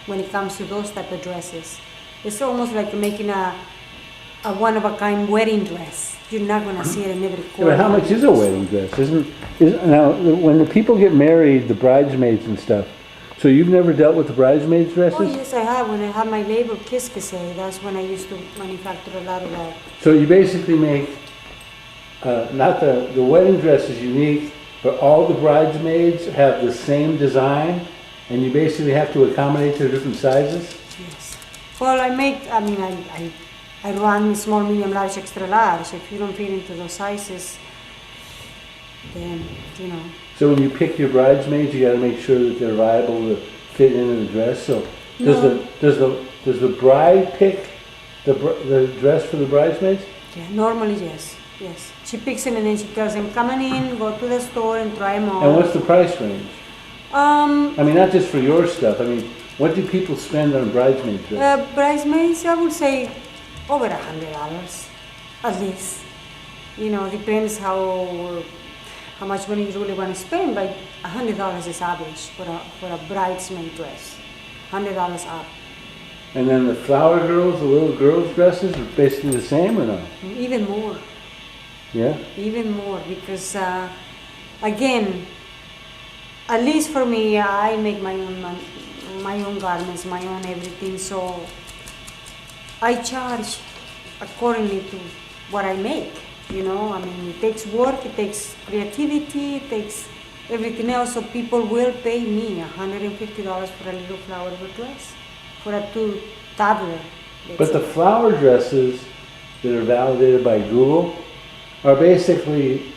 when it comes to those type of dresses. It's almost like making a one-of-a-kind wedding dress. You're not going to see it in every Yeah, corner. but how much is a wedding dress? Now, when the people get married, the bridesmaids and stuff, so you've never dealt with the bridesmaids' dresses? Oh, yes, I have. When I had my label Kiss Kissé, that's when I used to manufacture a lot of that. So you basically make, not the wedding dress is unique, but all the bridesmaids have the same design, and you basically have to accommodate their different sizes? Yes. Well, I run small, medium, large, extra large. If you don't fit into those sizes, then, you know. So when you pick your bridesmaids, you gotta make sure that they're viable to fit into the dress, so does the bride pick the dress for the bridesmaids? Yeah, normally, yes. Yes. She picks them and then she tells them, come on in, go to the store and try them on. And what's the price range? Um, I mean, not just for your stuff, I mean, what do people spend on bridesmaid dress? Bridesmaids, I would say over $100 at least. You know, depends how much money you really want to spend, but $100 is average for a bridesmaid dress. $100 up. And then the flower girls, the little girls' dresses are basically the same or no? Even more. Yeah? Even more, because again, at least for me, I make my own garments, my own everything, so I charge accordingly to what I make. You know, I mean, it takes work, it takes creativity, it takes everything else, so people will pay me $150 for a little flower dress, for a toddler. But the flower dresses that are validated by Google are basically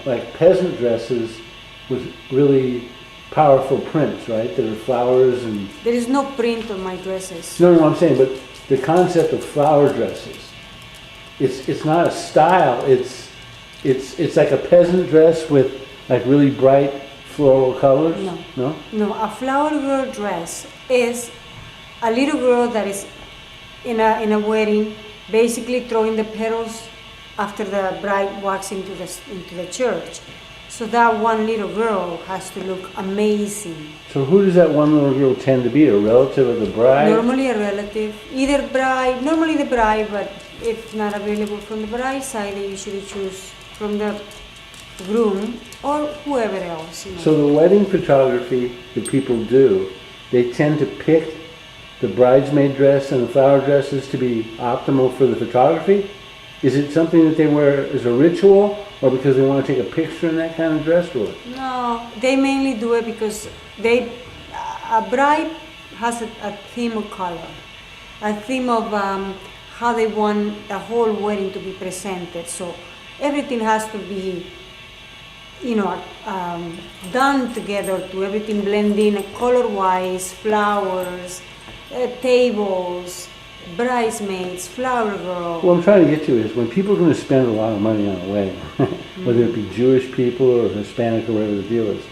like peasant dresses with really powerful prints, right? That are flowers and... There is no print on my dresses. No, I'm saying, but the concept of flower dresses, it's not a style, it's like a peasant dress with like really bright floral colors? No. No? No, a flower girl dress is a little girl that is in a wedding, basically throwing the petals after the bride walks into the church. So that one little girl has to look amazing. So who does that one little girl tend to be? A relative of the bride? Normally a relative, either bride, normally the bride, but if not available from the bride side, they usually choose from the groom or whoever else. You know. So the wedding photography that people do, they tend to pick the bridesmaid dress and the flower dresses to be optimal for the photography? Is it something that they wear as a ritual, or because they want to take a picture in that kind of dress? Or? No, they mainly do it because a bride has a theme of color, a theme of how they want the whole wedding to be presented. So everything has to be, you know, done together to everything blend in color-wise, flowers, tables, bridesmaids, flower girl. What I'm trying to get to is when people are going to spend a lot of money on a wedding, whether it be Jewish people or Hispanic or whatever the deal is,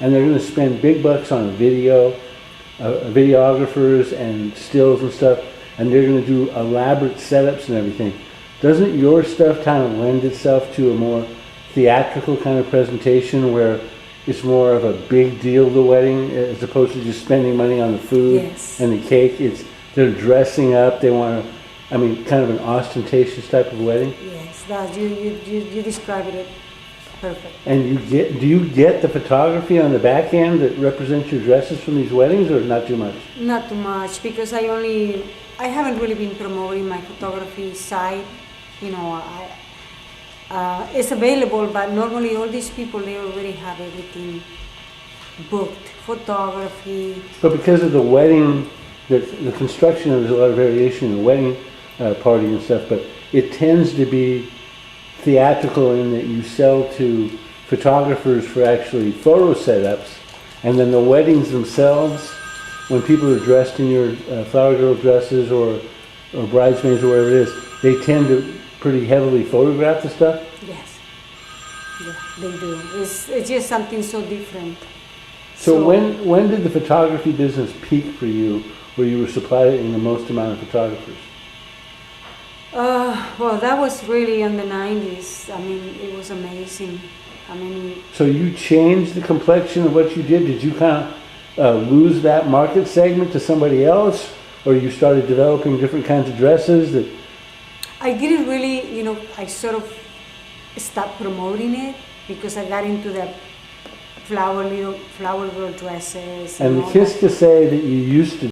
and they're going to spend big bucks on videographers and stills and stuff, and they're going to do elaborate setups and everything. Doesn't your stuff kind of lend itself to a more theatrical kind of presentation where it's more of a big deal, the wedding, as opposed to just spending money on the food Yes. and the cake? They're dressing up, they want to, I mean, kind of an ostentatious type of wedding? Yes, that you described it perfect. And do you get the photography on the back end that represents your dresses from these weddings, or not too much? Not too much, because I haven't really been promoting my photography side. You know, it's available, but normally all these people, they already have everything booked, photography. But because of the wedding, the construction, there's a lot of variation in the wedding party and stuff, but it tends to be theatrical in that you sell to photographers for actually photo setups, and then the weddings themselves, when people are dressed in your flower girl dresses or bridesmaids or whatever it is, they tend to pretty heavily photograph the stuff? Yes, yeah, they do. It's just something so different. So when did the photography business peak for you, where you were supplying the most amount of photographers? Well, that was really in the 90s. I mean, it was amazing. I mean... So you changed the complexion of what you did? Did you kind of lose that market segment to somebody else? Or you started developing different kinds of dresses that, I didn't really, I sort of stopped promoting it because I got into the flower girl dresses. and the all kiss that. to say that you used to